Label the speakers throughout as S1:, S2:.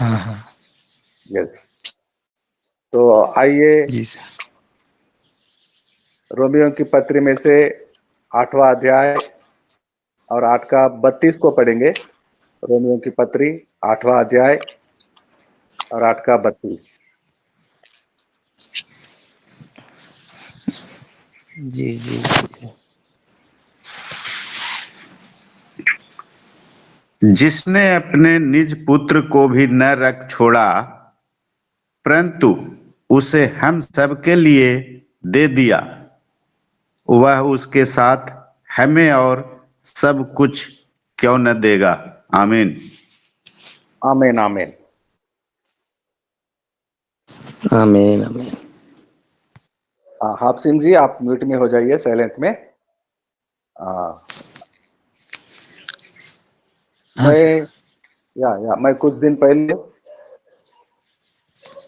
S1: हाँ हाँ।
S2: यस। तो आइए
S1: जी सर।
S2: रोमियो की पत्री में से 8वां अध्याय और 8 का 32 को पढ़ेंगे। रोमियो की पत्री 8वां अध्याय और 8 का 32।
S1: जी जी जी सर।
S3: जिसने अपने निज पुत्र को भी न रख छोड़ा, परंतु उसे हम सबके लिए दे दिया, वह उसके साथ हमें और सब कुछ क्यों न देगा। आमीन।
S2: आमीन आमीन।
S1: आमीन आमीन।
S2: हाफ सिंह जी, आप म्यूट में हो जाइए, साइलेंट में।
S1: हाँ सर।
S2: मैं कुछ दिन पहले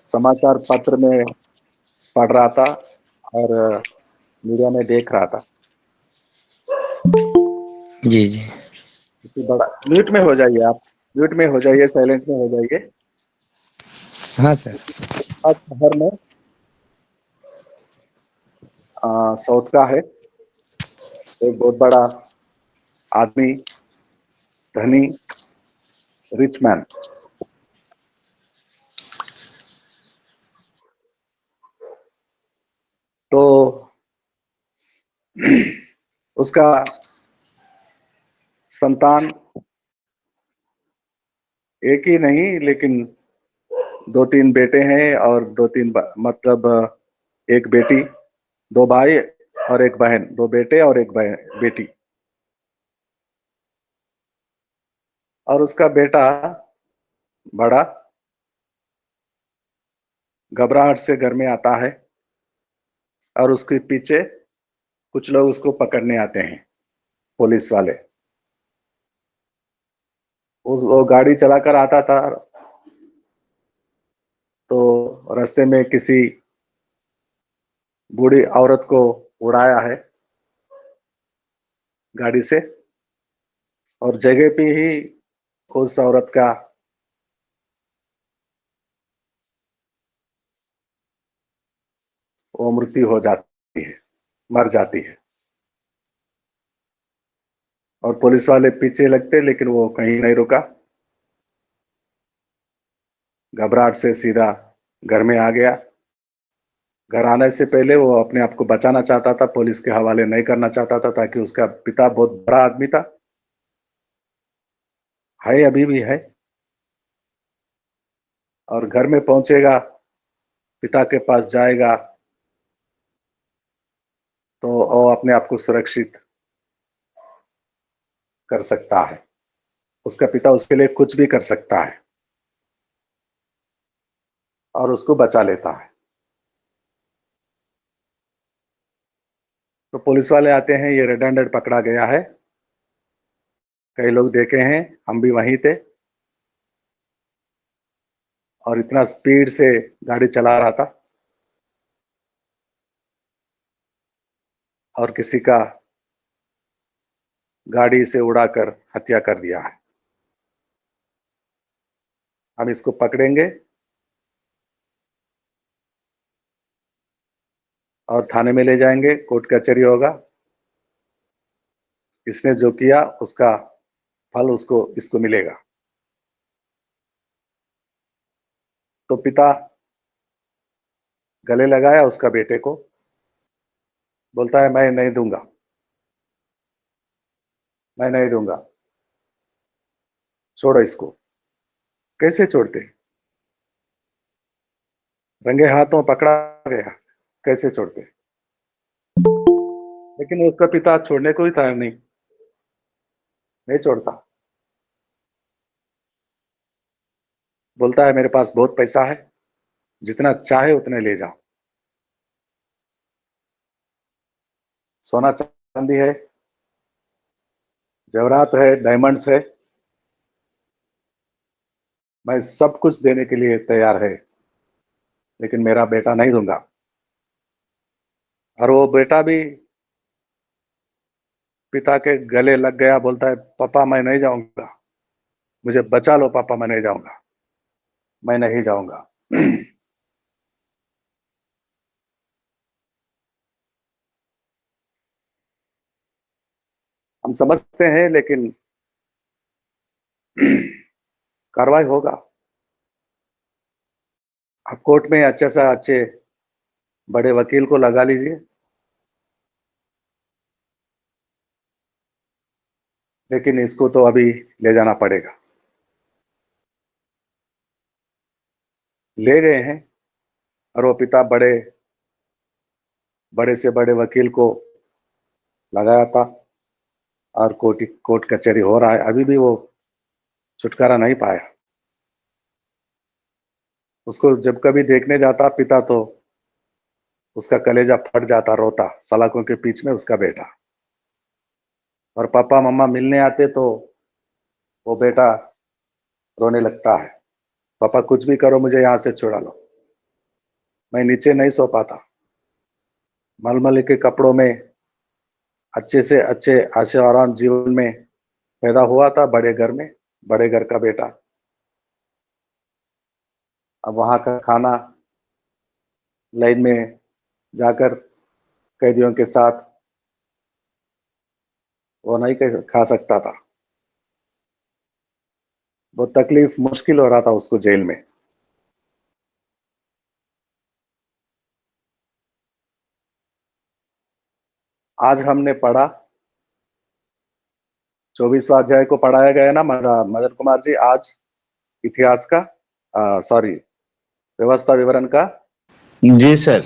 S2: समाचार पत्र में पढ़ रहा था और मीडिया में देख रहा था।
S1: जी जी।
S2: बड़ा म्यूट में हो जाइए आप, म्यूट में हो जाइए, साइलेंट में हो जाइए।
S1: हाँ सर।
S2: आज शहर में साउथ का है एक बहुत बड़ा आदमी, धनी, रिच मैन। तो उसका संतान एक ही नहीं, लेकिन 2-3 बेटे हैं और 2-3 मतलब एक बेटी, 2 भाई और एक बहन, 2 बेटे और एक बेटी। और उसका बेटा बड़ा घबराहट से घर में आता है और उसके पीछे कुछ लोग उसको पकड़ने आते हैं, पुलिस वाले। वो गाड़ी चलाकर आता था, तो रास्ते में किसी बूढ़ी औरत को उड़ाया है गाड़ी से, और जगह पे ही उस औरत का वो मृत्यु हो जाती है, मर जाती है। और पुलिस वाले पीछे लगते, लेकिन वो कहीं नहीं रुका, घबराहट से सीधा घर में आ गया। घर आने से पहले वो अपने आप को बचाना चाहता था, पुलिस के हवाले नहीं करना चाहता था, ताकि उसका पिता बहुत बड़ा आदमी था, है अभी भी है। और घर में पहुंचेगा, पिता के पास जाएगा, तो वो अपने आप को सुरक्षित कर सकता है। उसका पिता उसके लिए कुछ भी कर सकता है और उसको बचा लेता है। तो पुलिस वाले आते हैं, ये रेड हैंडेड पकड़ा गया है। कई लोग देखे हैं, हम भी वहीं थे, और इतना स्पीड से गाड़ी चला रहा था और किसी का गाड़ी से उड़ाकर हत्या कर दिया है। हम इसको पकड़ेंगे और थाने में ले जाएंगे, कोर्ट कचहरी होगा। इसने जो किया उसका फल उसको इसको मिलेगा। तो पिता गले लगाया उसका बेटे को, बोलता है मैं नहीं दूंगा, मैं नहीं दूंगा, छोड़ो इसको। कैसे छोड़ते, रंगे हाथों पकड़ा गया, कैसे छोड़ते। लेकिन उसका पिता छोड़ने को ही तैयार नहीं, नहीं छोड़ता। बोलता है मेरे पास बहुत पैसा है, जितना चाहे उतने ले जाओ, सोना चांदी है, जवाहरात है, डायमंड्स है, मैं सब कुछ देने के लिए तैयार है, लेकिन मेरा बेटा नहीं दूंगा। और वो बेटा भी पिता के गले लग गया, बोलता है पापा मैं नहीं जाऊंगा, मुझे बचा लो पापा, मैं नहीं जाऊंगा। मैं नहीं जाऊंगा। हम समझते हैं, लेकिन कार्रवाई होगा। आप कोर्ट में अच्छे से अच्छे बड़े वकील को लगा लीजिए, लेकिन इसको तो अभी ले जाना पड़ेगा। ले गए हैं, और वो पिता बड़े बड़े से बड़े वकील को लगाया था, और कोर्ट कचहरी हो रहा है, अभी भी वो छुटकारा नहीं पाया। उसको जब कभी देखने जाता पिता, तो उसका कलेजा फट जाता, रोता, सलाखों के बीच में उसका बेटा। और पापा मम्मा मिलने आते तो वो बेटा रोने लगता है, पापा कुछ भी करो, मुझे यहाँ से छुड़ा लो। मैं नीचे नहीं सो पाता, मलमल के कपड़ों में अच्छे से अच्छे आशा आराम जीवन में पैदा हुआ था, बड़े घर में, बड़े घर का बेटा। अब वहां का खाना लाइन में जाकर कैदियों के साथ वो नहीं खा सकता था। वो तकलीफ मुश्किल हो रहा था उसको जेल में। आज हमने पढ़ा, 24वां अध्याय को पढ़ाया गया ना मदन कुमार जी, आज इतिहास का, सॉरी, व्यवस्था विवरण का
S3: जी सर।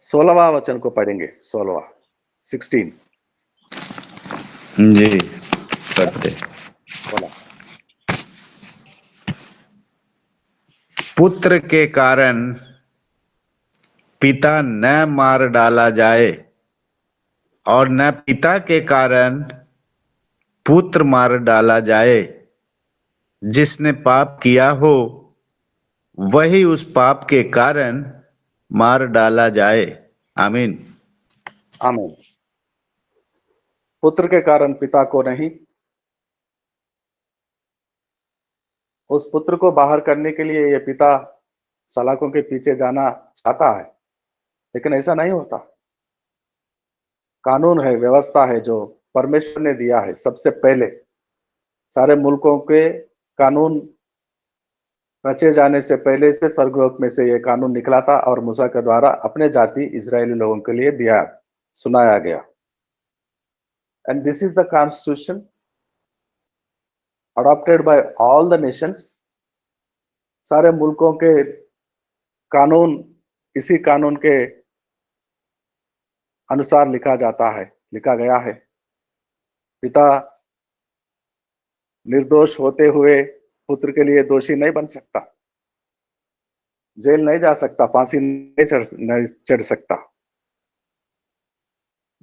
S2: 16वां वचन को पढ़ेंगे। 16वां, 16।
S3: जी पढ़ते।
S2: बोला।
S3: पुत्र के कारण पिता न मार डाला जाए, और न पिता के कारण पुत्र मार डाला जाए। जिसने पाप किया हो वही उस पाप के कारण मार डाला जाए। आमीन।
S2: आमीन। पुत्र के कारण पिता को नहीं, उस पुत्र को बाहर करने के लिए ये पिता सलाखों के पीछे जाना चाहता है, लेकिन ऐसा नहीं होता। कानून है, व्यवस्था है जो परमेश्वर ने दिया है। सबसे पहले सारे मुल्कों के कानून रचे जाने से पहले से स्वर्गलोक में से ये कानून निकला था, और मूसा के द्वारा अपने जाति इजरायली लोगों के लिए दिया, सुनाया गया। And this is the constitution adopted by all the Nations. सारे मुल्कों के कानून इसी कानून के अनुसार लिखा जाता है, लिखा गया है। पिता निर्दोष होते हुए पुत्र के लिए दोषी नहीं बन सकता, जेल नहीं जा सकता, फांसी नहीं चढ़ सकता।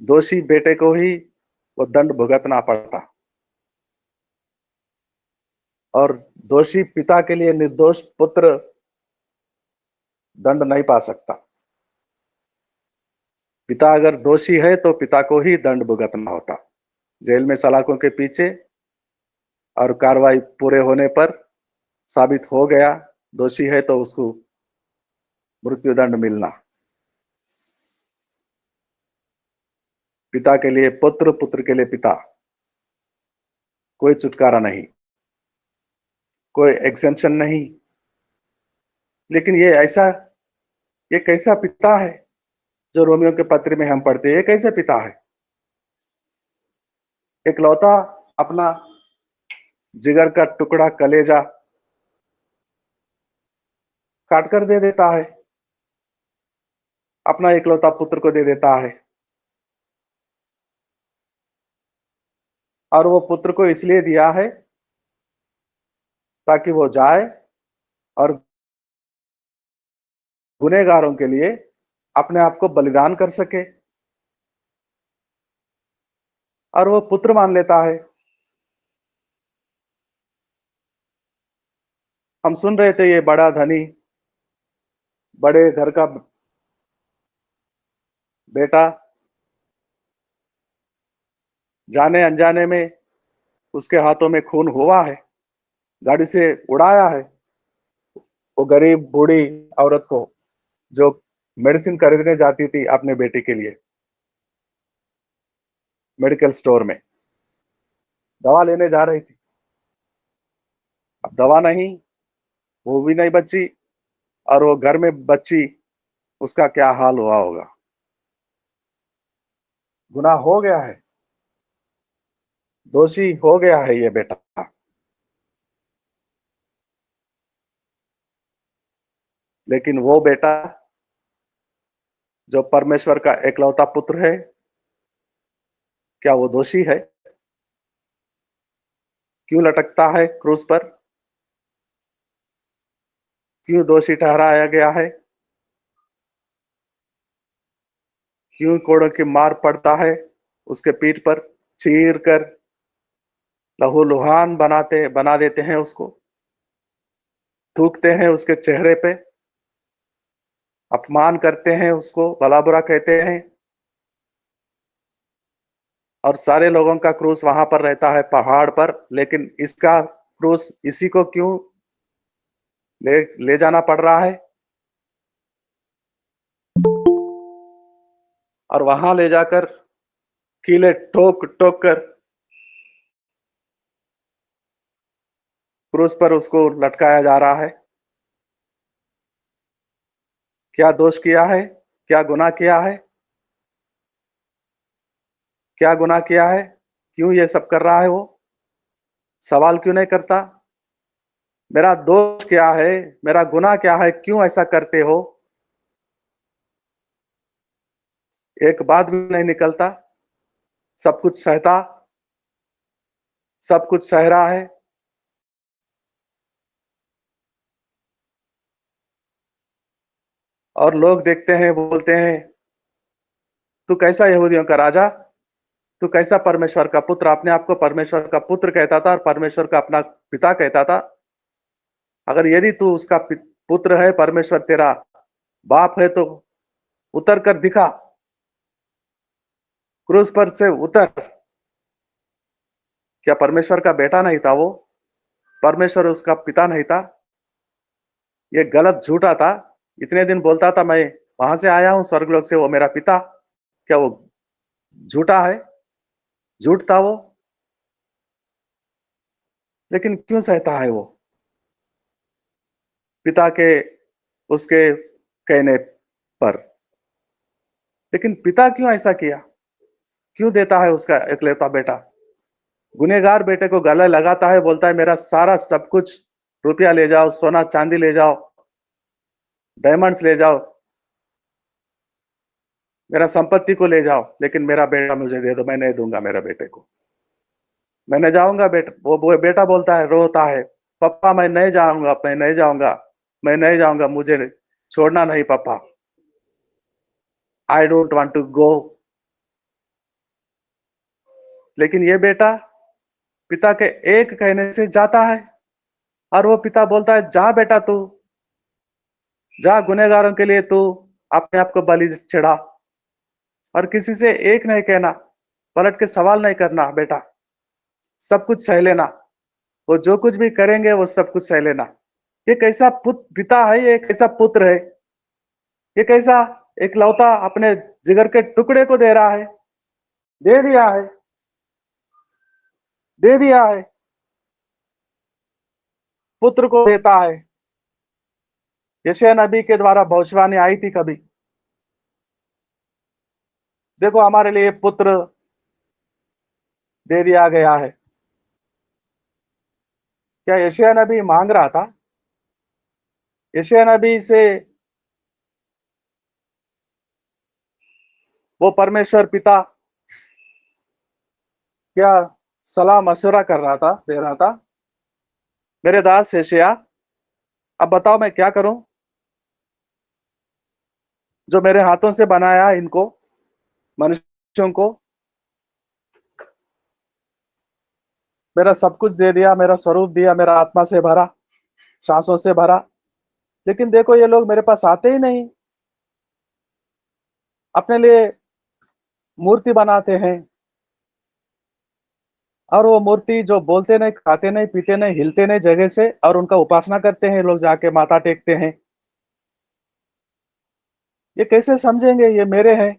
S2: दोषी बेटे को ही वो दंड भुगतना पड़ता, और दोषी पिता के लिए निर्दोष पुत्र दंड नहीं पा सकता। पिता अगर दोषी है तो पिता को ही दंड भुगतना होता, जेल में सलाखों के पीछे, और कार्रवाई पूरे होने पर साबित हो गया दोषी है तो उसको मृत्युदंड मिलना। पिता के लिए पुत्र, पुत्र के लिए पिता, कोई छुटकारा नहीं, कोई एग्जेम्पशन नहीं। लेकिन ये कैसा पिता है जो रोमियो के पत्र में हम पढ़ते हैं? ये कैसे पिता है? इकलौता अपना जिगर का टुकड़ा, कलेजा काट कर दे देता है, अपना इकलौता पुत्र को दे देता है। और वो पुत्र को इसलिए दिया है ताकि वो जाए और गुनहगारों के लिए अपने आप को बलिदान कर सके। और वो पुत्र मान लेता है। हम सुन रहे थे, ये बड़ा धनी, बड़े घर का बेटा जाने अनजाने में उसके हाथों में खून हुआ है, गाड़ी से उड़ाया है, वो गरीब बूढ़ी औरत को जो मेडिसिन खरीदने जाती थी अपने बेटे के लिए मेडिकल स्टोर में, दवा लेने जा रही थी। अब दवा नहीं, वो भी नहीं बची, और वो घर में बच्ची, उसका क्या हाल हुआ होगा। गुनाह हो गया है, दोषी हो गया है ये बेटा। लेकिन वो बेटा जो परमेश्वर का एकलौता पुत्र है, क्या वो दोषी है? क्यों लटकता है क्रूस पर? क्यों दोषी ठहराया गया है? क्यों कोड़ों की मार पड़ता है उसके पीठ पर? चीर कर लहूलुहान बना देते हैं उसको, थूकते हैं उसके चेहरे पे, अपमान करते हैं उसको, भला बुरा कहते हैं, और सारे लोगों का क्रूस वहां पर रहता है पहाड़ पर, लेकिन इसका क्रूस इसी को क्यों ले जाना पड़ रहा है? और वहां ले जाकर कीले ठोक ठोक कर क्रूस पर उसको लटकाया जा रहा है। क्या दोष किया है? क्या गुनाह किया है? क्या गुनाह किया है? क्यों ये सब कर रहा है? वो सवाल क्यों नहीं करता? मेरा दोष क्या है? मेरा गुनाह क्या है? क्यों ऐसा करते हो? एक बात भी नहीं निकलता। सब कुछ सहता, सब कुछ सह रहा है। और लोग देखते हैं, बोलते हैं, तू कैसा यहूदियों का राजा, तू कैसा परमेश्वर का पुत्र। अपने आप को परमेश्वर का पुत्र कहता था और परमेश्वर का अपना पिता कहता था। अगर यदि तू उसका पुत्र है, परमेश्वर तेरा बाप है, तो उतर कर दिखा, क्रूस पर से उतर। क्या परमेश्वर का बेटा नहीं था वो? परमेश्वर उसका पिता नहीं था? ये गलत झूठा था। इतने दिन बोलता था मैं वहां से आया हूं स्वर्गलोक से, वो मेरा पिता। क्या वो झूठा है? झूठ था वो। लेकिन क्यों सहता है वो पिता के उसके कहने पर? लेकिन पिता क्यों ऐसा किया? क्यों देता है उसका इकलौता बेटा? गुनहगार बेटे को गले लगाता है, बोलता है मेरा सारा सब कुछ, रुपया ले जाओ, सोना चांदी ले जाओ, डायमंड्स ले जाओ, मेरा संपत्ति को ले जाओ, लेकिन मेरा बेटा मुझे दे दो। मैं नहीं दूंगा मेरे बेटे को, मैं नहीं जाऊंगा। बेटा, वो बेटा बोलता है, रोता है, पापा मैं नहीं जाऊंगा, मैं नहीं जाऊंगा, मैं नहीं जाऊंगा, मुझे छोड़ना नहीं पापा, I don't want to go. लेकिन ये बेटा पिता के एक कहने से जाता है, और वो पिता बोलता है जा बेटा, तू जा, गुनहगारों के लिए तू अपने आप को बलि चढ़ा। और किसी से एक नहीं कहना, पलट के सवाल नहीं करना, बेटा सब कुछ सह लेना, वो जो कुछ भी करेंगे वो सब कुछ सह लेना। ये कैसा पिता है? ये कैसा पुत्र है? ये कैसा इकलौता अपने जिगर के टुकड़े को दे रहा है? दे दिया है, दे दिया है, पुत्र को देता है। यशायाह नबी के द्वारा भविष्यवाणी आई थी कभी, देखो हमारे लिए पुत्र दे दिया गया है। क्या यशायाह नबी मांग रहा था? यशायाह नबी से वो परमेश्वर पिता क्या सलाह मशवरा कर रहा था, दे रहा था, मेरे दास यशायाह अब बताओ मैं क्या करूं? जो मेरे हाथों से बनाया इनको, मनुष्यों को, मेरा सब कुछ दे दिया, मेरा स्वरूप दिया, मेरा आत्मा से भरा, सांसों से भरा, लेकिन देखो ये लोग मेरे पास आते ही नहीं, अपने लिए मूर्ति बनाते हैं, और वो मूर्ति जो बोलते नहीं, खाते नहीं, पीते नहीं, हिलते नहीं जगह से, और उनका उपासना करते हैं लोग, जाके माथा टेकते हैं। ये कैसे समझेंगे? ये मेरे हैं,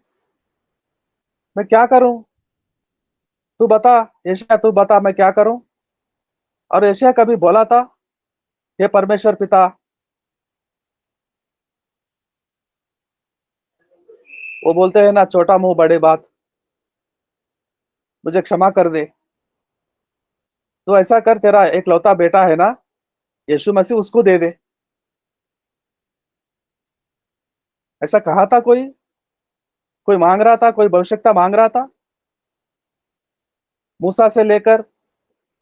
S2: मैं क्या करूं? तू बता, यशायाह तू बता, मैं क्या करूं? और यशायाह कभी बोला था, हे परमेश्वर पिता? वो बोलते हैं ना, छोटा मुंह बड़े बात, मुझे क्षमा कर दे। तो ऐसा कर, तेरा एकलौता बेटा है ना यीशु मसीह, उसको दे दे। ऐसा कहा था कोई? कोई मांग रहा था, कोई भविष्यता मांग रहा था? मूसा से लेकर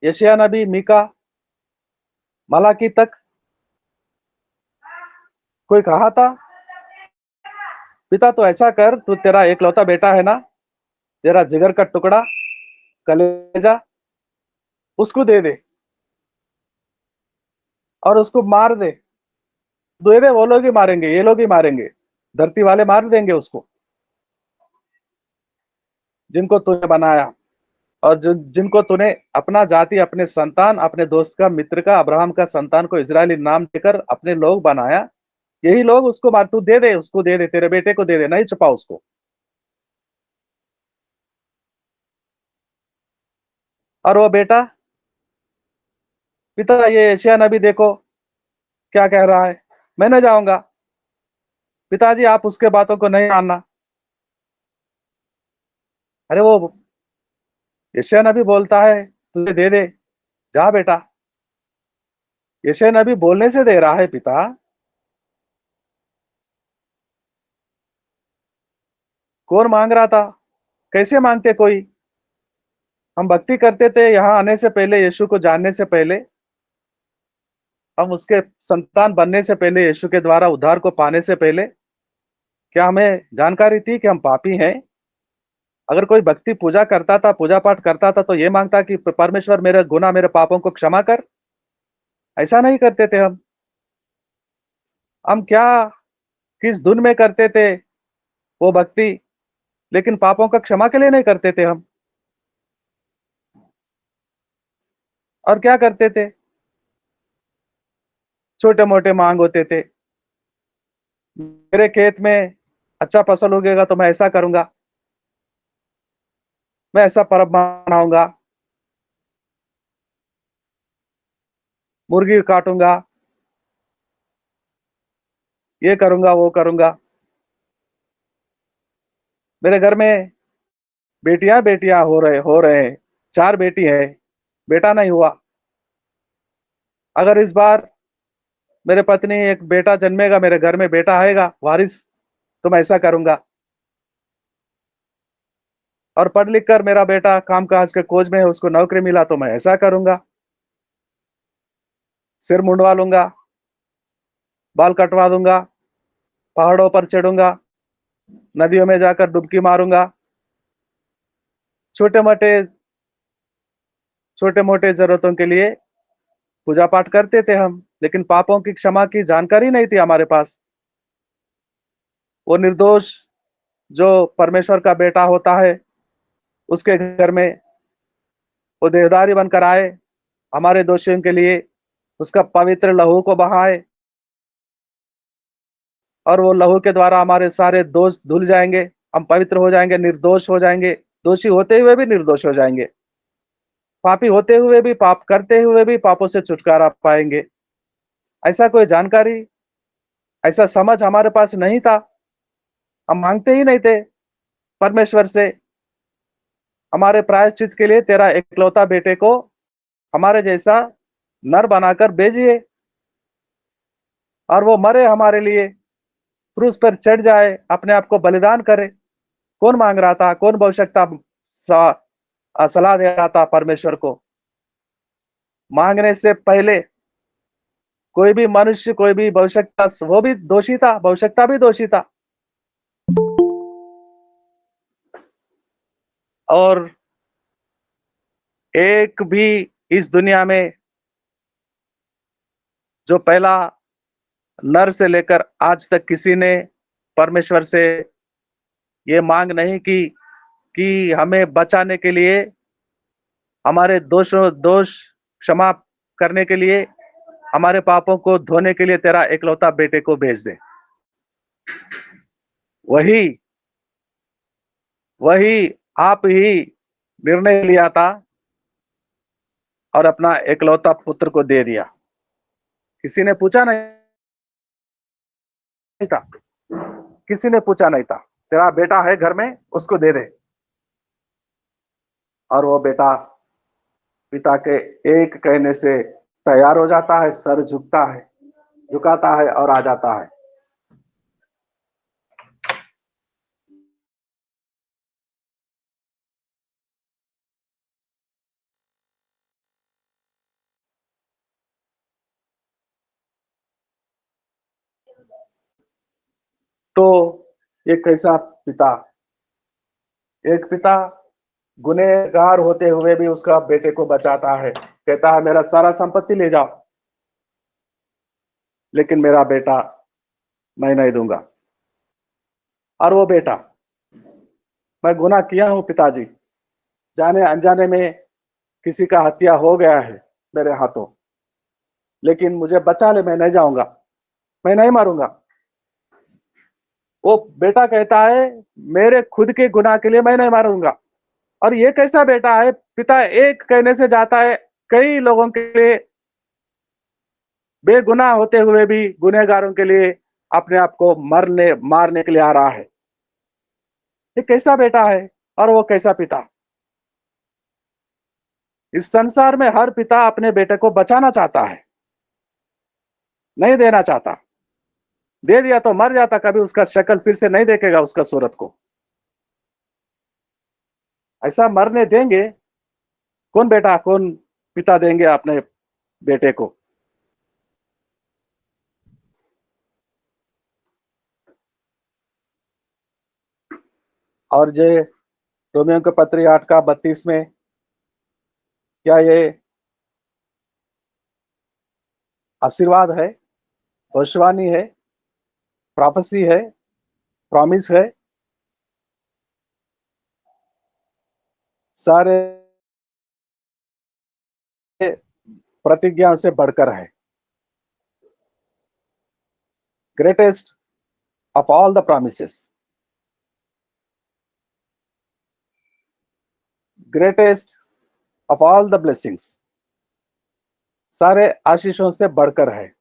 S2: यशायाह नबी, मीका, मलाकी तक कोई कहा था, पिता तो ऐसा कर, तू तेरा एकलौता बेटा है ना, तेरा जिगर का टुकड़ा, कलेजा, उसको दे दे और उसको मार दे। दे दे, वो लोग ही मारेंगे, ये लोग ही मारेंगे, धरती वाले मार देंगे उसको, जिनको तूने बनाया, और जिनको तूने अपना जाति, अपने संतान, अपने दोस्त का, मित्र का, अब्राहम का संतान को इजरायली नाम देकर अपने लोग बनाया, यही लोग उसको मार। तू दे दे, उसको दे दे, तेरे बेटे को दे दे, नहीं छुपा उसको। और वो बेटा, पिता ये यशायाह नबी देखो क्या कह रहा है, मैं न जाऊंगा। पिताजी आप उसके बातों को नहीं मानना। अरे वो यशायाह नबी बोलता है तुझे दे दे, जा बेटा। यशायाह नबी बोलने से दे रहा है पिता। कौन मांग रहा था? कैसे मांगते कोई? हम भक्ति करते थे यहाँ आने से पहले, यीशु को जानने से पहले, हम उसके संतान बनने से पहले, यीशु के द्वारा उद्धार को पाने से पहले, क्या हमें जानकारी थी कि हम पापी हैं? अगर कोई भक्ति पूजा करता था, पूजा पाठ करता था, तो ये मांगता कि परमेश्वर मेरे गुनाह, मेरे पापों को क्षमा कर? ऐसा नहीं करते थे हम। हम क्या, किस धुन में करते थे वो भक्ति, लेकिन पापों का क्षमा के लिए नहीं करते थे हम। और क्या करते थे? छोटे मोटे मांग होते थे, मेरे खेत में अच्छा फसल उगेगा तो मैं ऐसा करूंगा, मैं ऐसा पर्व मनाऊंगा, मुर्गी काटूंगा, ये करूंगा, वो करूंगा। मेरे घर में बेटियां बेटियां हो रहे हैं, 4 बेटी है, बेटा नहीं हुआ। अगर इस बार मेरे पत्नी एक बेटा जन्मेगा, मेरे घर में बेटा आएगा वारिस, तो मैं ऐसा करूंगा। और पढ़ लिख कर मेरा बेटा काम काज के खोज में है, उसको नौकरी मिला तो मैं ऐसा करूंगा, सिर मुंडवा लूंगा, बाल कटवा दूंगा, पहाड़ों पर चढ़ूंगा, नदियों में जाकर डुबकी मारूंगा। छोटे मोटे, छोटे मोटे जरूरतों के लिए पूजा पाठ करते थे हम, लेकिन पापों की क्षमा की जानकारी नहीं थी हमारे पास। वो निर्दोष जो परमेश्वर का बेटा होता है, उसके घर में वो देहधारी बनकर आए, हमारे दोषियों के लिए उसका पवित्र लहू को बहाए, और वो लहू के द्वारा हमारे सारे दोष धुल जाएंगे, हम पवित्र हो जाएंगे, निर्दोष हो जाएंगे, दोषी होते हुए भी निर्दोष हो जाएंगे, पापी होते हुए भी, पाप करते हुए भी पापों से छुटकारा पाएंगे। ऐसा कोई जानकारी, ऐसा समझ हमारे पास नहीं था। हम मांगते ही नहीं थे परमेश्वर से, हमारे प्रायश्चित के लिए तेरा एकलौता बेटे को हमारे जैसा नर बनाकर भेजिए, और वो मरे हमारे लिए, क्रूस पर चढ़ जाए, अपने आप को बलिदान करे। कौन मांग रहा था? कौन भविष्यता सलाह दे रहा था परमेश्वर को? मांगने से पहले कोई भी मनुष्य, कोई भी भविष्यता, वो भी दोषी था, भविष्यता भी दोषी था। और एक भी इस दुनिया में जो पहला नर से लेकर आज तक किसी ने परमेश्वर से ये मांग नहीं की कि हमें बचाने के लिए हमारे दोष क्षमा करने के लिए, हमारे पापों को धोने के लिए तेरा एकलौता बेटे को भेज दे। वही वही आप ही निर्णय लिया था और अपना एकलौता पुत्र को दे दिया। किसी ने पूछा नहीं था, किसी ने पूछा नहीं था, तेरा बेटा है घर में, उसको दे दे। और वो बेटा पिता के एक कहने से तैयार हो जाता है, सर झुकाता है और आ जाता है। तो ये कैसा पिता, एक पिता गुनहगार होते हुए भी उसका बेटे को बचाता है, कहता है मेरा सारा संपत्ति ले जाओ, लेकिन मेरा बेटा मैं नहीं दूंगा। और वो बेटा, मैं गुनाह किया हूं पिताजी, जाने अनजाने में किसी का हत्या हो गया है मेरे हाथों, लेकिन मुझे बचा ले, मैं नहीं जाऊंगा, मैं नहीं मारूंगा। वो बेटा कहता है मेरे खुद के गुनाह के लिए मैं नहीं मारूंगा। और ये कैसा बेटा है, पिता एक कहने से जाता है, कई लोगों के लिए, बेगुनाह होते हुए भी गुनहगारों के लिए अपने आप को मारने के लिए आ रहा है। ये कैसा बेटा है और वो कैसा पिता। इस संसार में हर पिता अपने बेटे को बचाना चाहता है, नहीं देना चाहता। दे दिया तो मर जाता, कभी उसका शक्ल फिर से नहीं देखेगा, उसका सूरत को। ऐसा मरने देंगे कौन बेटा, कौन पिता देंगे अपने बेटे को। और जे रोमियो के पत्री 8 का 32 में, क्या ये आशीर्वाद है, भविष्यवाणी है, प्रोफेसी है, प्रॉमिस है? सारे प्रतिज्ञा से बढ़कर है। Greatest of all the promises, greatest of all the blessings, सारे आशीषों से बढ़कर है।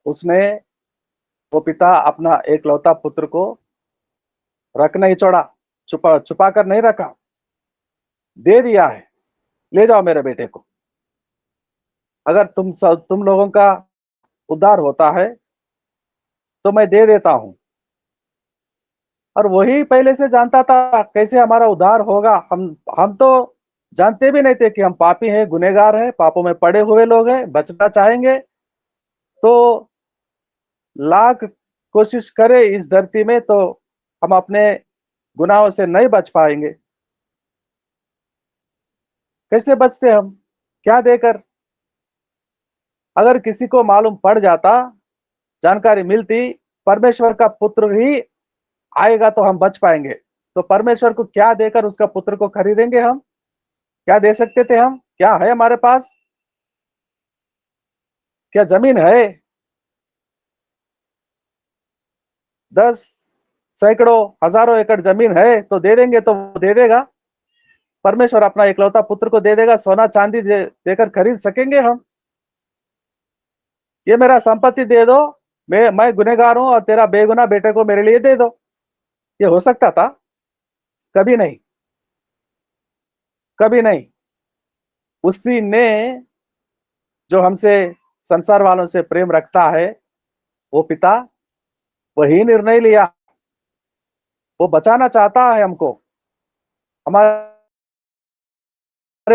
S2: उसने, वो पिता अपना एकलौता पुत्र को रख नहीं छोड़ा, छुपा कर नहीं रखा, दे दिया है, ले जाओ मेरे बेटे को। अगर तुम लोगों का उद्धार होता है तो मैं दे देता हूं। और वही पहले से जानता था कैसे हमारा उद्धार होगा। हम तो जानते भी नहीं थे कि हम पापी हैं, गुनहगार हैं, पापों में पड़े हुए लोग हैं, बचना चाहेंगे तो लाख कोशिश करें इस धरती में तो हम अपने गुनाहों से नहीं बच पाएंगे। कैसे बचते हम, क्या देकर? अगर किसी को मालूम पड़ जाता, जानकारी मिलती, परमेश्वर का पुत्र ही आएगा तो हम बच पाएंगे, तो परमेश्वर को क्या देकर उसका पुत्र को खरीदेंगे हम? क्या दे सकते थे हम? क्या है हमारे पास? क्या जमीन है? 10 सैकड़ों हजारों एकड़ जमीन है तो दे देंगे, तो दे देगा। परमेश्वर अपना इकलौता पुत्र को दे देगा, सोना चांदी देकर खरीद सकेंगे हम? ये मेरा संपत्ति दे दो, मैं गुनहगार हूं और तेरा बेगुनाह बेटे को मेरे लिए दे दो, ये हो सकता था? कभी नहीं, कभी नहीं। उसी ने, जो हमसे, संसार वालों से प्रेम रखता है, वो पिता वही निर्णय लिया। वो बचाना चाहता है हमको, हमारे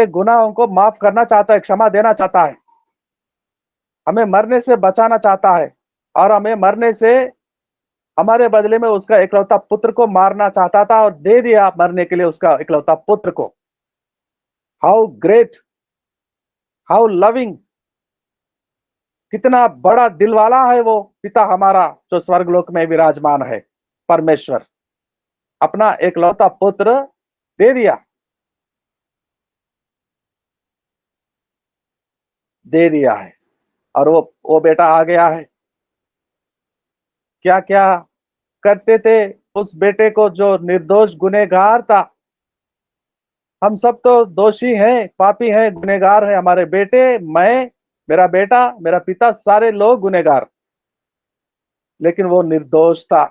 S2: गुनाहों को माफ करना चाहता है, क्षमा देना चाहता है, हमें मरने से बचाना चाहता है, और हमें मरने से, हमारे बदले में उसका इकलौता पुत्र को मारना चाहता था और दे दिया मरने के लिए उसका इकलौता पुत्र को। हाउ ग्रेट, हाउ लविंग, कितना बड़ा दिल वाला है वो पिता हमारा जो स्वर्गलोक में विराजमान है, परमेश्वर। अपना एकलौता पुत्र दे दिया, दे दिया है। और वो बेटा आ गया है। क्या क्या करते थे उस बेटे को जो निर्दोष गुनहगार था। हम सब तो दोषी हैं, पापी हैं, गुनहगार हैं। हमारे बेटे, मैं, मेरा बेटा, मेरा पिता, सारे लोग गुनहगार। लेकिन वो निर्दोष था।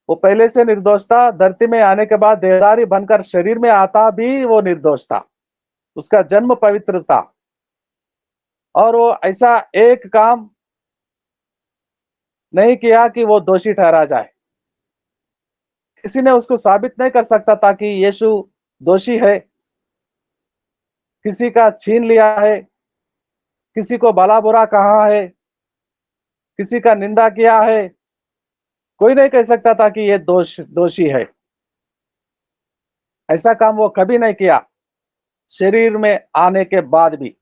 S2: वो पहले से निर्दोष था। धरती में आने के बाद देहधारी बनकर शरीर में आता भी वो निर्दोष था। उसका जन्म पवित्र था। और वो ऐसा एक काम नहीं किया कि वो दोषी ठहरा जाए। किसी ने उसको साबित नहीं कर सकता था कि यीशु दोषी है, किसी का छीन लिया है, किसी को भला बुरा कहा है, किसी का निंदा किया है। कोई नहीं कह सकता था कि ये दोषी है। ऐसा काम वो कभी नहीं किया। शरीर में आने के बाद भी,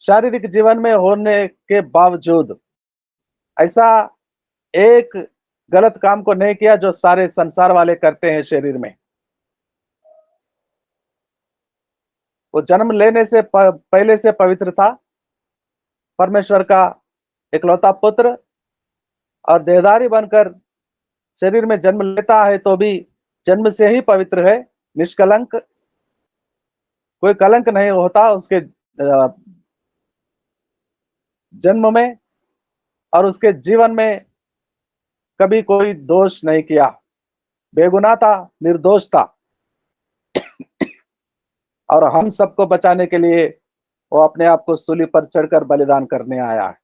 S2: शारीरिक जीवन में होने के बावजूद ऐसा एक गलत काम को नहीं किया जो सारे संसार वाले करते हैं शरीर में। वो जन्म लेने से पहले से पवित्र था, परमेश्वर का इकलौता पुत्र, और देहधारी बनकर शरीर में जन्म लेता है तो भी जन्म से ही पवित्र है, निष्कलंक। कोई कलंक नहीं होता उसके जन्म में, और उसके जीवन में कभी कोई दोष नहीं किया। बेगुनाह था, निर्दोष था। और हम सबको बचाने के लिए वो अपने आप को सूली पर चढ़कर बलिदान करने आया है।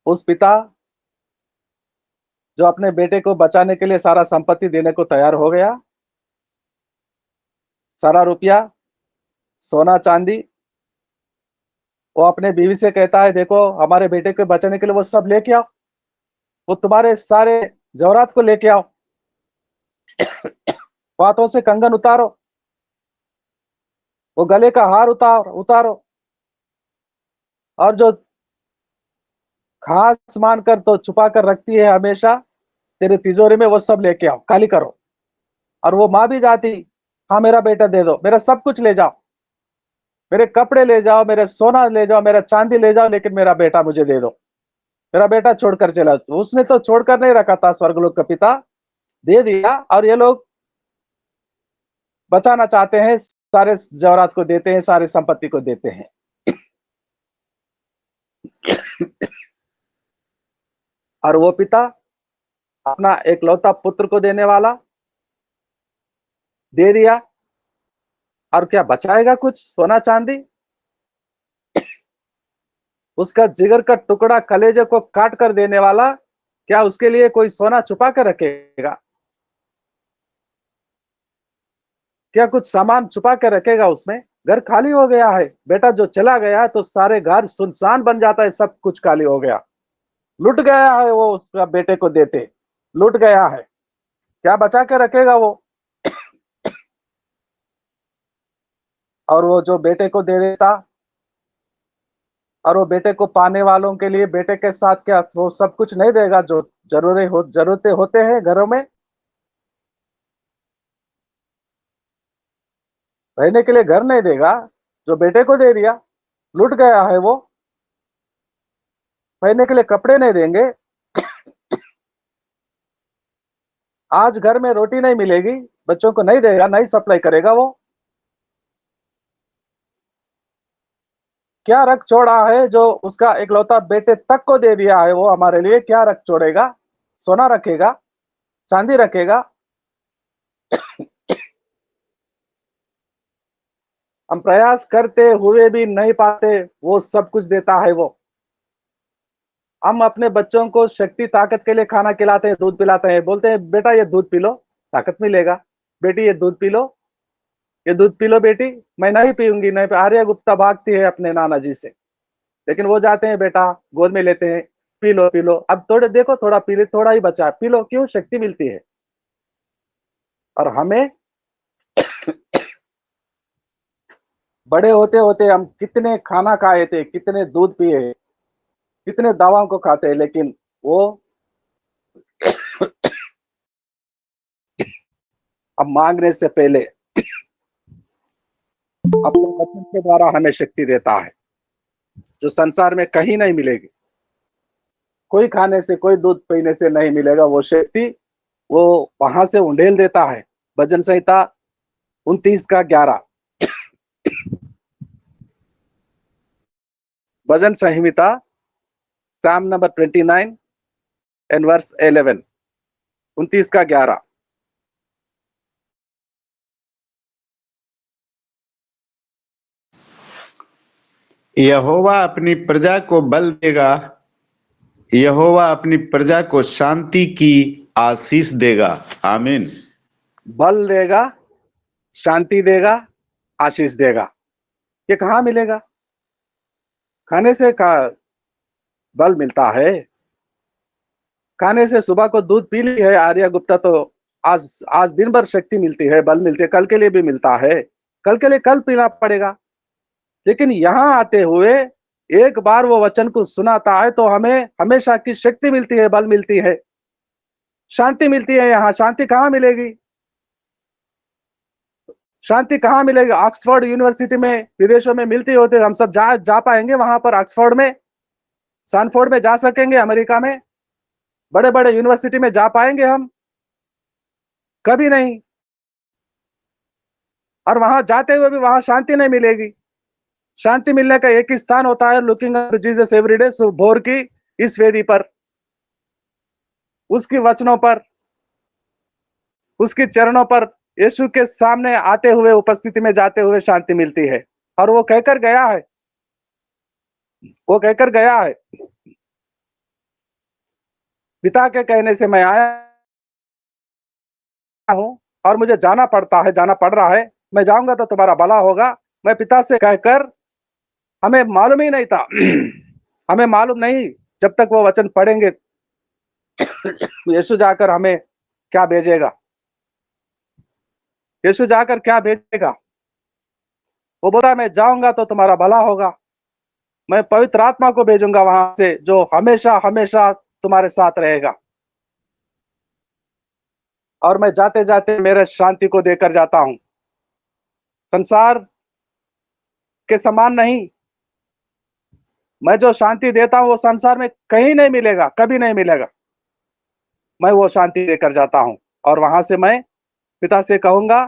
S2: उस पिता जो अपने बेटे को बचाने के लिए सारा संपत्ति देने को तैयार हो गया, सारा रुपया, सोना चांदी, वो अपने बीवी से कहता है, देखो हमारे बेटे को बचाने के लिए वो सब लेके आओ, वो तुम्हारे सारे जवरात को लेके आओ, हाथों से कंगन उतारो, वो गले का हार उतारो, और जो खास मानकर तो छुपा कर रखती है हमेशा तेरे तिजोरी में, वो सब लेके आओ, खाली करो। और वो माँ भी जाती, हाँ मेरा बेटा दे दो, मेरा सब कुछ ले जाओ, मेरे कपड़े ले जाओ, मेरे सोना ले जाओ, मेरा चांदी ले जाओ, लेकिन मेरा बेटा मुझे दे दो। मेरा बेटा छोड़कर चला। उसने तो छोड़कर नहीं रखा था, स्वर्गलोक का पिता दे दिया। और ये लोग बचाना चाहते हैं, सारे जवरात को देते हैं, सारे संपत्ति को देते हैं। और वो पिता अपना एकलौता पुत्र को देने वाला दे दिया, और क्या बचाएगा कुछ सोना चांदी? उसका जिगर का टुकड़ा, कलेजे को काट कर देने वाला, क्या उसके लिए कोई सोना छुपा कर रखेगा? क्या कुछ सामान छुपा कर रखेगा उसमें? घर खाली हो गया है, बेटा जो चला गया तो सारे घर सुनसान बन जाता है, सब कुछ खाली हो गया। लुट गया है वो, उसका बेटे को देते, लुट गया है, क्या बचा के रखेगा वो? और वो जो बेटे को दे देता, और वो बेटे को पाने वालों के लिए बेटे के साथ क्या वो सब कुछ नहीं देगा जो जरूरतें होते हैं घरों में? रहने के लिए घर नहीं देगा, जो बेटे को दे दिया, लुट गया है वो। पहनने के लिए कपड़े नहीं देंगे, आज घर में रोटी नहीं मिलेगी, बच्चों को नहीं देगा, नहीं सप्लाई करेगा वो। क्या रख छोड़ा है जो उसका इकलौता बेटे तक को दे दिया है वो हमारे लिए? क्या रख छोड़ेगा? सोना रखेगा, चांदी रखेगा? हम प्रयास करते हुए भी नहीं पाते, वो सब कुछ देता है वो। हम अपने बच्चों को शक्ति ताकत के लिए खाना खिलाते हैं, दूध पिलाते हैं, बोलते हैं बेटा ये दूध पी लो, ताकत मिलेगा। बेटी ये दूध पी लो, ये दूध पी लो बेटी। मैं नहीं पीऊंगी, नहीं। आर्या गुप्ता भागती है अपने नाना जी से, लेकिन वो जाते हैं, बेटा गोद में लेते हैं, पी लो पी लो, अब थोड़े देखो, थोड़ा पी ले, थोड़ा ही बचा, पी लो। क्यों? शक्ति मिलती है। और हमें बड़े होते होते हम कितने खाना खाए थे, कितने दूध पिए, कितने दवाओं को खाते हैं, लेकिन वो अब मांगने से पहले अपने वचन के द्वारा हमें शक्ति देता है, जो संसार में कहीं नहीं मिलेगी। कोई खाने से, कोई दूध पीने से नहीं मिलेगा वो शक्ति। वो वहां से उंडेल देता है। भजन संहिता 29 का 11। भजन संहिता Psalm number 29 and verse 11, 29 का 11।
S3: यहोवा अपनी प्रजा को बल देगा, यहोवा अपनी प्रजा को शांति की आशीष देगा। आमीन।
S2: बल देगा, शांति देगा, आशीष देगा। ये कहाँ मिलेगा? खाने से बल मिलता है। खाने से सुबह को दूध पी ली है आर्या गुप्ता तो आज दिन भर शक्ति मिलती है, बल मिलते, कल के लिए भी मिलता है। कल के लिए कल पीना पड़ेगा। लेकिन यहाँ आते हुए एक बार वो वचन को सुनाता है तो हमें हमेशा की शक्ति मिलती है, बल मिलती है, शांति मिलती है। यहाँ शांति कहाँ मिलेगी? शांति कहाँ मिलेगी? ऑक्सफोर्ड यूनिवर्सिटी में, विदेशों में मिलती होती। हम सब जा पाएंगे वहां पर? ऑक्सफोर्ड में, सैनफोर्ड में जा सकेंगे? अमेरिका में बड़े बड़े यूनिवर्सिटी में जा पाएंगे हम? कभी नहीं। और वहां जाते हुए भी वहां शांति नहीं मिलेगी। शांति मिलने का एक ही स्थान होता है, looking up to Jesus everyday, भोर की इस वेदी पर, उसके वचनों पर, उसके चरणों पर, यीशु के सामने आते हुए, उपस्थिति में जाते हुए शांति मिलती है। और वो कहकर गया है, वो कहकर गया है, पिता के कहने से मैं आया हूं और मुझे जाना पड़ता है, जाना पड़ रहा है। मैं जाऊंगा तो तुम्हारा भला होगा। मैं पिता से कहकर, हमें मालूम ही नहीं था हमें मालूम नहीं जब तक वो वचन पढ़ेंगे यीशु जाकर हमें क्या भेजेगा, यीशु जाकर क्या भेजेगा। वो बोला मैं जाऊंगा तो तुम्हारा भला होगा। मैं पवित्र आत्मा को भेजूंगा वहां से, जो हमेशा हमेशा तुम्हारे साथ रहेगा। और मैं जाते जाते मेरे शांति को देकर जाता हूं, संसार के समान नहीं। मैं जो शांति देता हूं वो संसार में कहीं नहीं मिलेगा, कभी नहीं मिलेगा। मैं वो शांति देकर जाता हूं और वहां से मैं पिता से कहूंगा,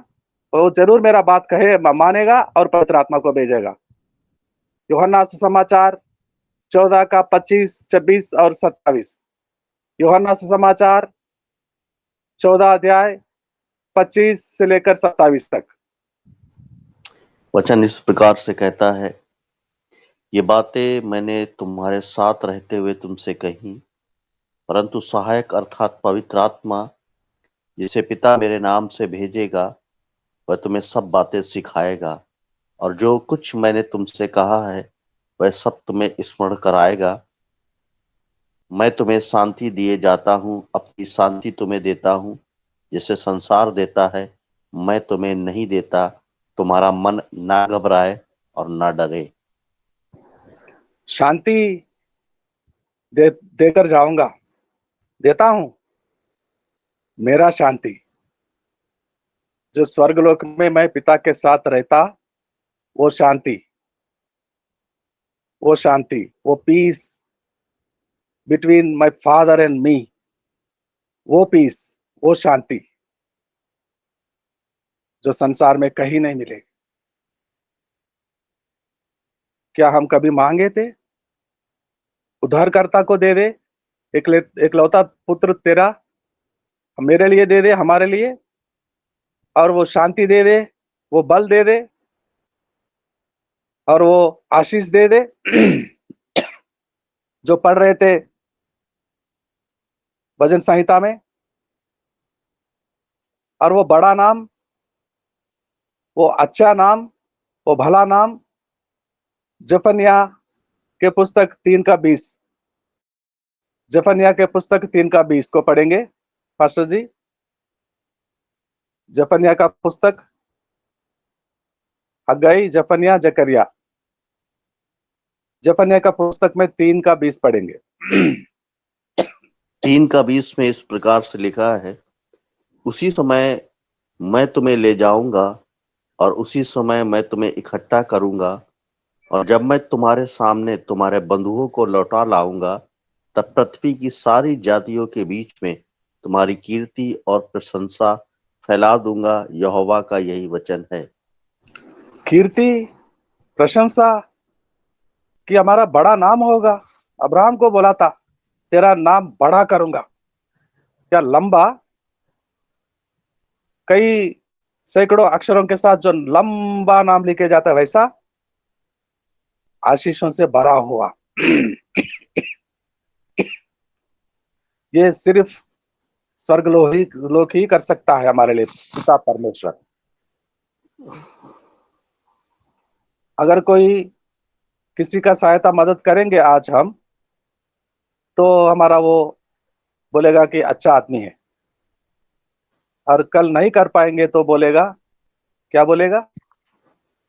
S2: वो जरूर मेरा बात कहे, मानेगा और पवित्र आत्मा को भेजेगा। यूहन्ना सुसमाचार 14 का 25, 26 और 27। यूहन्ना सुसमाचार 14 अध्याय 25 से लेकर 27 तक।
S4: वचन इस प्रकार से कहता है, ये बातें मैंने तुम्हारे साथ रहते हुए तुमसे कही, परंतु सहायक अर्थात पवित्र आत्मा, जिसे पिता मेरे नाम से भेजेगा, वह तुम्हें सब बातें सिखाएगा और जो कुछ मैंने तुमसे कहा है वह सब तुम्हें स्मरण कराएगा। मैं तुम्हें शांति दिए जाता हूँ, अपनी शांति तुम्हें देता हूँ। जिसे संसार देता है मैं तुम्हें नहीं देता। तुम्हारा मन ना घबराए और ना डरे।
S2: शांति देकर जाऊंगा, देता हूं मेरा शांति, जो स्वर्गलोक में मैं पिता के साथ रहता, वो शांति, वो शांति, वो peace between my father and me, वो पीस, वो शांति जो संसार में कहीं नहीं मिलेगी। क्या हम कभी मांगे थे? उद्धारकर्ता को दे दे, एकलौता पुत्र तेरा मेरे लिए दे दे, हमारे लिए, और वो शांति दे दे, वो बल दे दे और वो आशीष दे दे। जो पढ़ रहे थे भजन संहिता में, और वो बड़ा नाम, वो अच्छा नाम, वो भला नाम, जफन्या के पुस्तक 3 का 20, जफन्या के पुस्तक 3 का 20 को पढ़ेंगे पास्टर जी। जफन्या का पुस्तक, हग्गाई, जफन्या, जकरिया, जफन्या का पुस्तक में 3 का 20 पढ़ेंगे।
S4: 3:20 में इस प्रकार से लिखा है, उसी समय मैं तुम्हें ले जाऊंगा और उसी समय मैं तुम्हें इकट्ठा करूंगा, और जब मैं तुम्हारे सामने तुम्हारे बंधुओं को लौटा लाऊंगा, तब पृथ्वी की सारी जातियों के बीच में तुम्हारी कीर्ति और प्रशंसा फैला दूंगा। यहोवा का यही वचन है।
S2: कीर्ति, प्रशंसा कि हमारा बड़ा नाम होगा। अब्राहम को बोला था तेरा नाम बड़ा करूंगा। क्या लंबा, कई सैकड़ों अक्षरों के साथ जो लंबा नाम लिखे जाता है, वैसा आशीषों से भरा हुआ। ये सिर्फ स्वर्गलोक ही कर सकता है हमारे लिए, पिता परमेश्वर। अगर कोई किसी का सहायता मदद करेंगे आज हम, तो हमारा वो बोलेगा कि अच्छा आदमी है, और कल नहीं कर पाएंगे तो बोलेगा, क्या बोलेगा?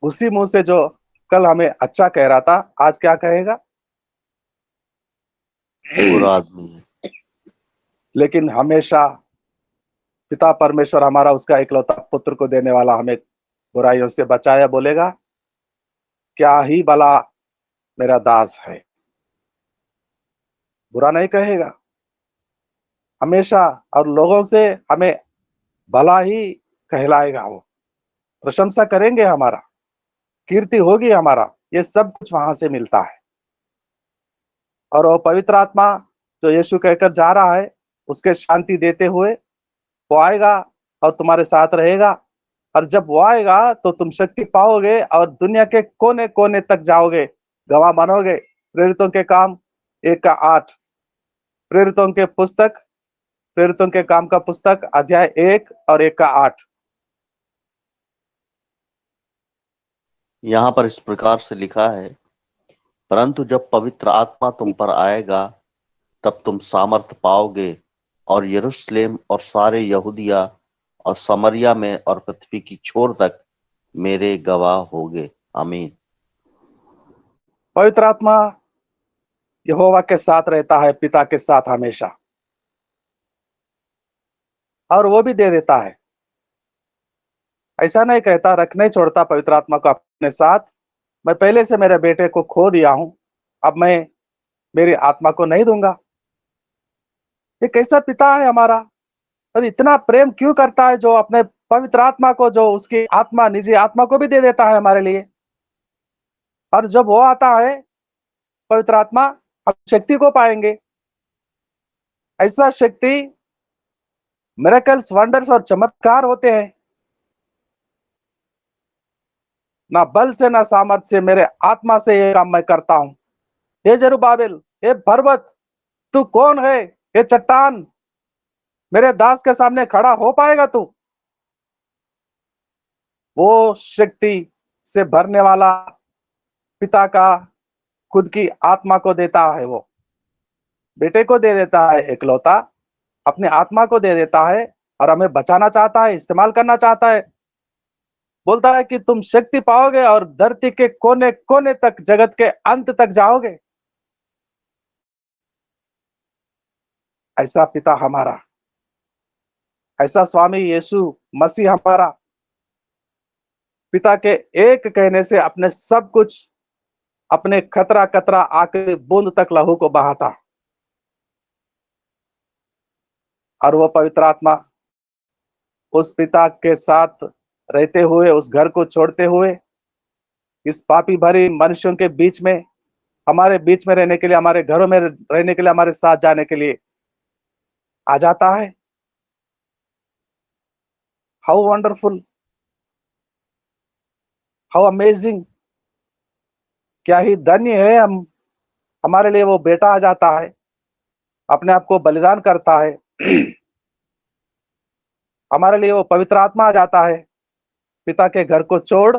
S2: उसी मुंह से जो कल हमें अच्छा कह रहा था, आज क्या कहेगा?
S4: बुरा आदमी है।
S2: लेकिन हमेशा पिता परमेश्वर हमारा उसका इकलौता पुत्र को देने वाला हमें बुराइयों से बचाया, बोलेगा क्या ही भला मेरा दास है। बुरा नहीं कहेगा हमेशा, और लोगों से हमें भला ही कहलाएगा। वो प्रशंसा करेंगे, हमारा कीर्ति होगी हमारा। ये सब कुछ वहां से मिलता है। और वो पवित्र आत्मा जो यीशु कहकर जा रहा है, उसके शांति देते हुए वो आएगा और तुम्हारे साथ रहेगा। और जब वो आएगा तो तुम शक्ति पाओगे और दुनिया के कोने कोने तक जाओगे, गवाह बनोगे। प्रेरितों के काम 1:8, प्रेरितों के पुस्तक, प्रेरितों के काम का पुस्तक अध्याय 1 और 1:8।
S4: यहाँ पर इस प्रकार से लिखा है, परंतु जब पवित्र आत्मा तुम पर आएगा, तब तुम सामर्थ पाओगे और यरूशलेम और सारे यहूदिया और समरिया में और पृथ्वी की छोर तक मेरे गवाह होगे। आमीन।
S2: पवित्र आत्मा यहोवा के साथ रहता है, पिता के साथ हमेशा, और वो भी दे देता है। ऐसा नहीं कहता, रख नहीं छोड़ता पवित्र आत्मा को अपने साथ। मैं पहले से मेरे बेटे को खो दिया हूं, अब मैं मेरी आत्मा को नहीं दूंगा। ये कैसा पिता है हमारा, और इतना प्रेम क्यों करता है, जो अपने पवित्र आत्मा को, जो उसकी आत्मा, निजी आत्मा को भी दे देता है हमारे लिए। और जब वो आता है पवित्र आत्मा, हम शक्ति को पाएंगे। ऐसा शक्ति, मिरेकल्स, वंडर्स और चमत्कार होते हैं। ना बल से ना सामर्थ्य से, मेरे आत्मा से ये काम मैं करता हूं। हे जरुब्बाबिल, हे पर्वत, तू कौन है? हे चट्टान, मेरे दास के सामने खड़ा हो पाएगा तू? वो शक्ति से भरने वाला पिता का खुद की आत्मा को देता है। वो बेटे को दे देता है इकलौता, अपने आत्मा को दे देता है, और हमें बचाना चाहता है, इस्तेमाल करना चाहता है। बोलता है कि तुम शक्ति पाओगे और धरती के कोने कोने तक, जगत के अंत तक जाओगे। ऐसा पिता हमारा, ऐसा स्वामी यीशु मसीह हमारा, पिता के एक कहने से अपने सब कुछ, अपने खतरा कतरा आखिरी बूंद तक लहू को बहाता। और वो पवित्र आत्मा उस पिता के साथ रहते हुए, उस घर को छोड़ते हुए, इस पापी भरी मनुष्यों के बीच में, हमारे बीच में रहने के लिए, हमारे घरों में रहने के लिए, हमारे साथ जाने के लिए आ जाता है। How wonderful, how amazing. क्या ही धन्य है हम, हमारे लिए वो बेटा आ जाता है, अपने आप को बलिदान करता है। हमारे लिए वो पवित्र आत्मा आ जाता है, पिता के घर को छोड़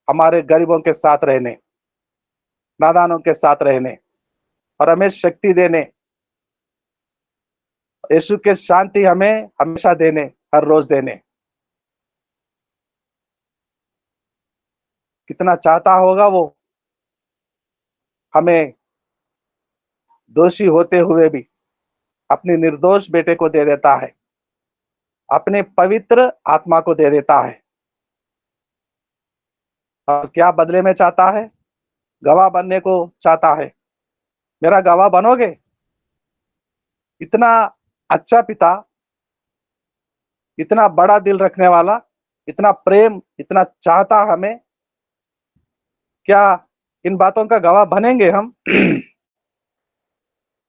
S2: हमारे गरीबों के साथ रहने, नादानों के साथ रहने, और हमें शक्ति देने, यीशु के शांति हमें हमेशा देने, हर रोज देने। कितना चाहता होगा वो हमें, दोषी होते हुए भी, अपनी निर्दोष बेटे को दे देता है, अपने पवित्र आत्मा को दे देता है। और क्या बदले में चाहता है? गवाह बनने को चाहता है। मेरा गवाह बनोगे? इतना अच्छा पिता, इतना बड़ा दिल रखने वाला, इतना प्रेम, इतना चाहता हमें, क्या इन बातों का गवाह बनेंगे हम?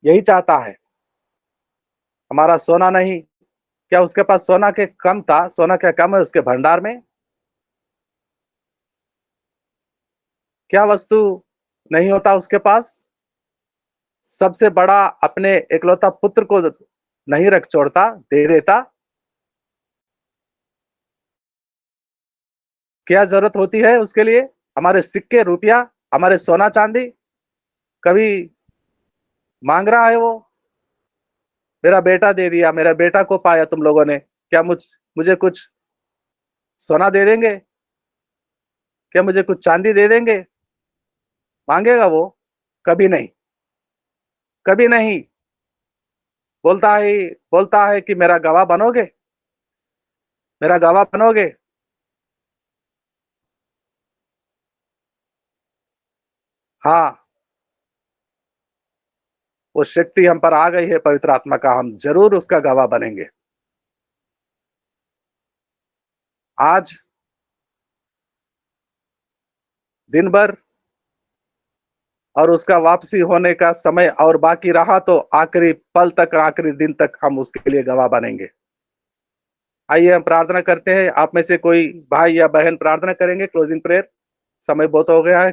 S2: यही चाहता है। हमारा सोना नहीं, क्या उसके पास सोना के कम था? सोना क्या कम है उसके भंडार में? क्या वस्तु नहीं होता उसके पास? सबसे बड़ा अपने इकलौता पुत्र को नहीं रख छोड़ता, दे देता? क्या जरूरत होती है उसके लिए? हमारे सिक्के, रुपया, हमारे सोना चांदी कभी मांग रहा है वो? मेरा बेटा दे दिया, मेरा बेटा को पाया तुम लोगों ने, क्या मुझे कुछ सोना दे देंगे? क्या मुझे कुछ चांदी दे देंगे? मांगेगा वो? कभी नहीं, कभी नहीं। बोलता है कि मेरा गवाह बनोगे? मेरा गवाह बनोगे? हाँ, वो शक्ति हम पर आ गई है पवित्र आत्मा का, हम जरूर उसका गवाह बनेंगे। आज दिन भर और उसका वापसी होने का समय और बाकी रहा तो आखिरी पल तक, आखिरी दिन तक हम उसके लिए गवाह बनेंगे। आइए हम प्रार्थना करते हैं। आप में से कोई भाई या बहन प्रार्थना करेंगे? Closing prayer. समय बहुत हो गया है।